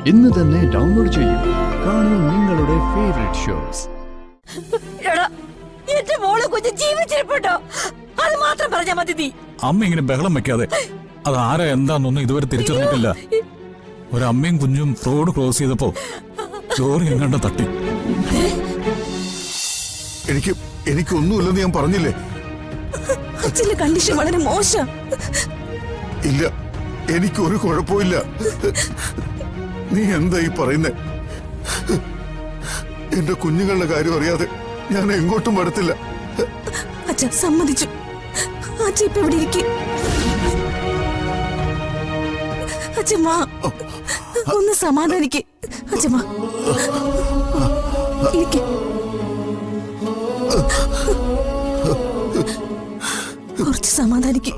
ഇന്ന് തന്നെ ഡൗൺലോഡ് ചെയ്യൂ. കാണൂ നിങ്ങളുടെ ഫേവറേറ്റ് ഷോസ്. എന്റെ മോളെ കുഞ്ഞ് ജീവിച്ചിരിപ്പുണ്ടോ? അത് മാത്രം പറഞ്ഞാ മതി. നീ അമ്മ ഇങ്ങനെ ബഹളം വെക്കാതെ. അത് ആരാ എന്താന്നൊന്നും ഇതുവരെ തിരിച്ചറിഞ്ഞിട്ടില്ല. ഒരമ്മയും കുഞ്ഞും റോഡ് ക്രോസ് ചെയ്തപ്പോ ലോറി എങ്ങാണ്ട് തട്ടി. എനിക്കൊന്നുമില്ലെന്ന് ഞാൻ പറഞ്ഞില്ലേ? അച്ഛന്റെ കണ്ടീഷൻ വളരെ മോശം. ഇല്ല, എനിക്കൊരു കുഴപ്പമില്ല. നീ എന്താ ഈ പറയുന്നേ? എന്റെ കുഞ്ഞുങ്ങളുടെ കാര്യം അറിയാതെ ഞാൻ എങ്ങോട്ടും വരത്തില്ല. അച്ഛ സമ്മതിച്ചു. അച്ഛ ഇപ്പൊ ഇവിടെ ഇരിക്കും. അച്ഛമ്മ ഒന്ന് സമാധാനിക്ക്. അച്ഛമ്മ ഇരിക്കും. കുറച്ച് സമാധാനിക്ക്.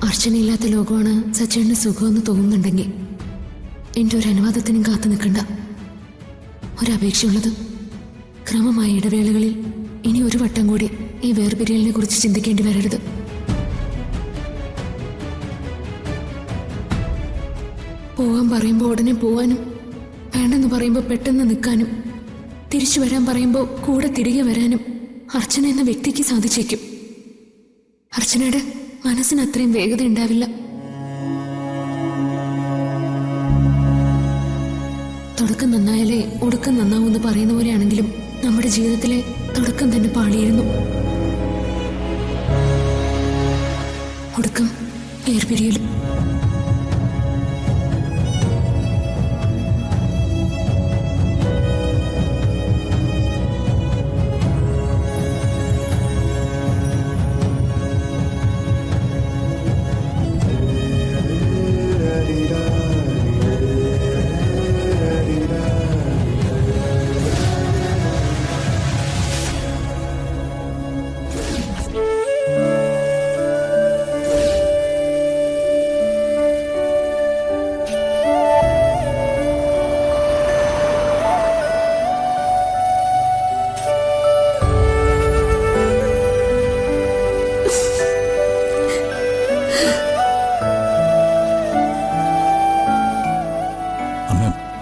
അർച്ചനയില്ലാത്ത ലോകമാണ് സച്ചേട്ടന് സുഖമെന്ന് തോന്നുന്നുണ്ടെങ്കിൽ എൻ്റെ ഒരു അനുവാദത്തിനും കാത്തു നിൽക്കണ്ട. ഒരപേക്ഷയുള്ളത് ക്രമമായ ഇടവേളകളിൽ ഇനി ഒരു വട്ടം കൂടി ഈ വേർപിരിയലിനെ കുറിച്ച് ചിന്തിക്കേണ്ടി വരരുത്. പോകാൻ പറയുമ്പോൾ ഉടനെ പോവാനും, വേണ്ടെന്ന് പറയുമ്പോൾ പെട്ടെന്ന് നിൽക്കാനും, തിരിച്ചു വരാൻ പറയുമ്പോൾ കൂടെ തിരികെ വരാനും അർച്ചന എന്ന വ്യക്തിക്ക് സാധിച്ചേക്കും. അർച്ചനയുടെ മനസ്സിന് അത്രയും വേഗത ഉണ്ടാവില്ല. തുടക്കം നന്നായാലേ ഒടുക്കം നന്നാവൂന്ന് പറയുന്ന പോലെയാണെങ്കിലും നമ്മുടെ ജീവിതത്തിലെ തുടക്കം തന്നെ പാളിയിരുന്നു. ഒടുക്കം വേർപിരിയലും.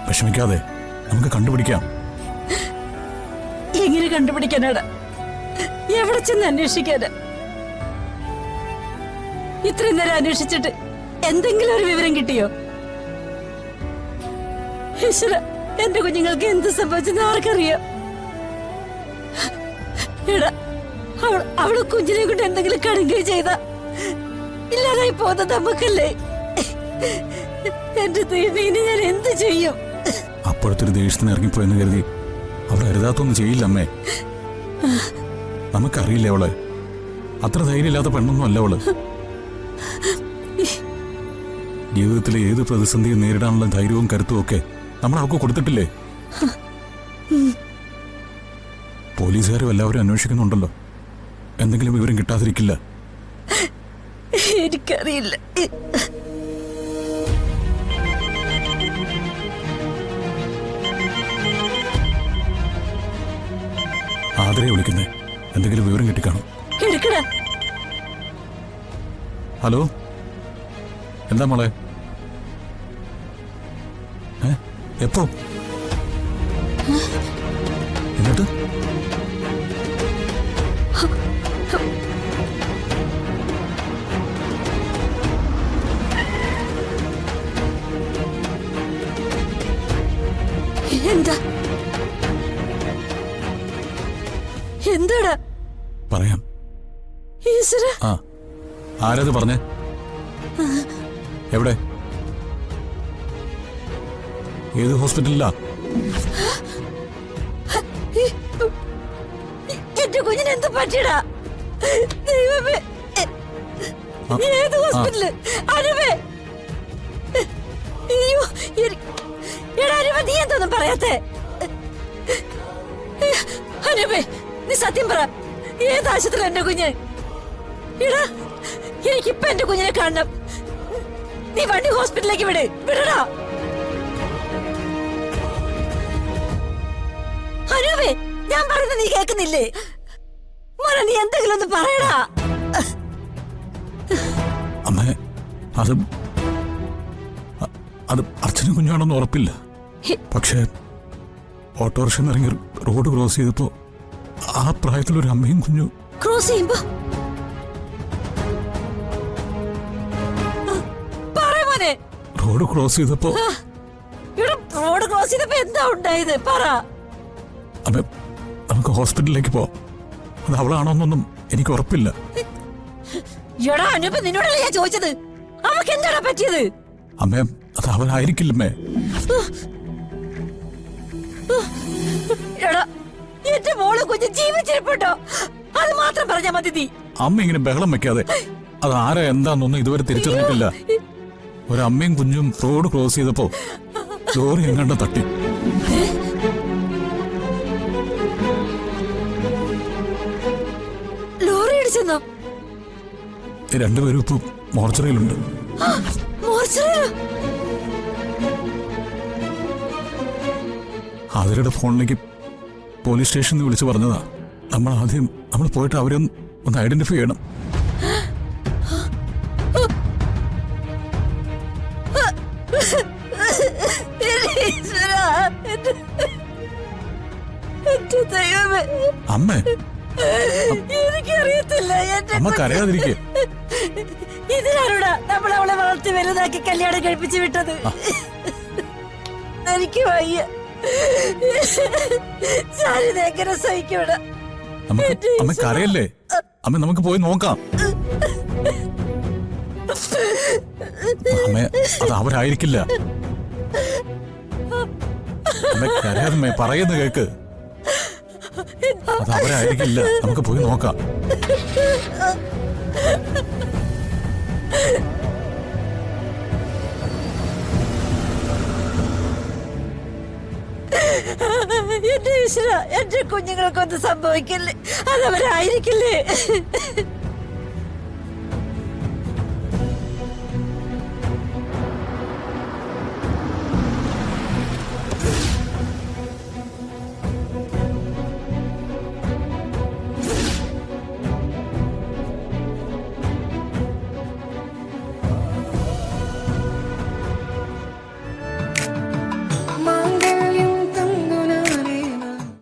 വിഷമിക്കാതെ, നമുക്ക് കണ്ടുപിടിക്കാം. എങ്ങനെ കണ്ടുപിടിക്കാനാണ്? എവിടെ ചെന്ന് അന്വേഷിക്കാന്? ഇത്രയും നേരം അന്വേഷിച്ചിട്ട് എന്തെങ്കിലും ഒരു വിവരം കിട്ടിയോ? ഈശ്വര, എന്റെ കുഞ്ഞുങ്ങൾക്ക് എന്ത് സംഭവിച്ചെന്ന് ആർക്കറിയാം? എടാ, അവള് കുഞ്ഞിനെ കൊണ്ട് എന്തെങ്കിലും കടുകയും ചെയ്ത ഇല്ലാതായി പോകുന്നത് നമുക്കല്ലേ? എന്റെ ദൈവം, ഞാൻ എന്ത് ചെയ്യും? അപ്പോഴത്തെ ഒരു ദേഷ്യത്തിന് ഇറങ്ങിപ്പോയെന്ന് കരുതി അവളെ അരുതാത്തൊന്നും ചെയ്യില്ല അമ്മേ. നമുക്കറിയില്ല അവളെ. അത്ര ധൈര്യമില്ലാത്ത പെണ്ണൊന്നും അല്ല അവള്. ജീവിതത്തിലെ ഏത് പ്രതിസന്ധിയും നേരിടാനുള്ള ധൈര്യവും കരുത്തും ഒക്കെ നമ്മൾ അവൾക്ക് കൊടുത്തിട്ടില്ലേ? പോലീസുകാരും എല്ലാവരും അന്വേഷിക്കുന്നുണ്ടല്ലോ. എന്തെങ്കിലും വിവരം കിട്ടാതിരിക്കില്ല. എനിക്കറിയില്ല. ആദരയെ വിളിക്കുന്നേ. എന്തെങ്കിലും വിവരം കിട്ടിക്കാണും. ഹലോ, എന്താ മോളെ? എപ്പോ? എന്നിട്ട് എന്താ? എന്താടാ? പറയാം. ആ, ആരത് പറഞ്ഞേ? എവിടെ? ഏത് ഹോസ്പിറ്റലിലാ? എന്റെ കുഞ്ഞിന് എന്ത് പറ്റിയടാ? ദൈവമേ, ഏത് ഹോസ്പിറ്റല്? അനുവേ, അയ്യോ, എടാ അനുവ, നീ എന്തൊന്നും പറയാത്തെ? അനുവേ, നീ സത്യം പറ, ഏത് ആശുപത്രി എന്റെ കുഞ്ഞ്? എടാ, എനിക്കിപ്പൊ എന്റെ കുഞ്ഞിനെ കാണണം. നീ വണ്ടി ഹോസ്പിറ്റലിലേക്ക് വിടടാ. അനുവേ, ഞാൻ പറയുന്നത് നീ കേൾക്കുന്നില്ലേ? മോനെ, നീ എന്തെങ്കിലും ഒന്ന് പറയടാ. അമ്മേ, അത് അർച്ചന കുഞ്ഞാണെന്ന് ഉറപ്പില്ല. പക്ഷേ ഓട്ടോറിക്ഷ ഇറങ്ങി റോഡ് ക്രോസ് ചെയ്തപ്പോ ആ പ്രായത്തിലൊരു അമ്മയും കുഞ്ഞു ക്രോസ് ചെയ്യുമ്പോ പറ. റോഡ് ക്രോസ് ചെയ്തപ്പോ റോഡ് ക്രോസ് ചെയ്തപ്പോ എന്താ ഉണ്ടായത്? പറ. അമ്മ, നമുക്ക് ഹോസ്പിറ്റലിലേക്ക് പോവാം. അത് അവളാണോന്നൊന്നും എനിക്ക് ഉറപ്പില്ല. എടാ അനുപ, നിന്നോടല്ലേ ഞാൻ ചോദിച്ചത്? അവക്ക് എന്താടാ പറ്റിയത്? അമ്മേ, അത് അവനായിരിക്കില്ലമ്മേ. എടാ, എന്റെ മോള് കുഞ്ഞ് ജീവിച്ചിരിപ്പുണ്ടോ? അത് മാത്രം പറഞ്ഞാ മതി നീ. അമ്മ ഇങ്ങനെ ബഹളം വെക്കാതെ. അത് ആരാ എന്താന്നൊന്നും ഇതുവരെ തിരിച്ചറിഞ്ഞിട്ടില്ല. ഒരമ്മയും കുഞ്ഞും റോഡ് ക്രോസ് ചെയ്തപ്പോ ലോറി എങ്ങാണ്ട് തട്ടി. ലോറി ഇടിച്ചെന്നോ? രണ്ടുപേരും ഇപ്പൊ മോർച്ചറിയിലുണ്ട്. മോർച്ചറിയിലോ? ആതിരയുടെ ഫോണിലേക്ക് പോലീസ് സ്റ്റേഷനിൽ വിളിച്ചു പറഞ്ഞതാ. നമ്മൾ പോയിട്ട് അവരെ ഒന്ന് ഐഡന്റിഫൈ ചെയ്യണം. അമ്മ, എനിക്കറിയത്തില്ല. അമ്മ കരയാതിരിക്കേ. ഇതിനാണോടാ നമ്മൾ അവളെ വളർത്തി വലുതാക്കി കല്യാണം കഴിപ്പിച്ചു വിട്ടത്? എനിക്ക് വയ്യ. എങ്ങനെ സഹിക്കൂടാ? അമ്മ കരയല്ലേ? അമ്മ, നമുക്ക് പോയി നോക്കാം. അമ്മ, അത് അവരായിരിക്കില്ല. അമ്മ കരയാതെ പറയുന്ന കേക്ക്. അത് അവരായിരിക്കില്ല. നമുക്ക് പോയി നോക്കാം. എന്റെ ഈശ്വര, എന്റെ കുഞ്ഞുങ്ങൾക്കൊന്നും സംഭവിക്കില്ലേ? അതവരായിരിക്കില്ലേ?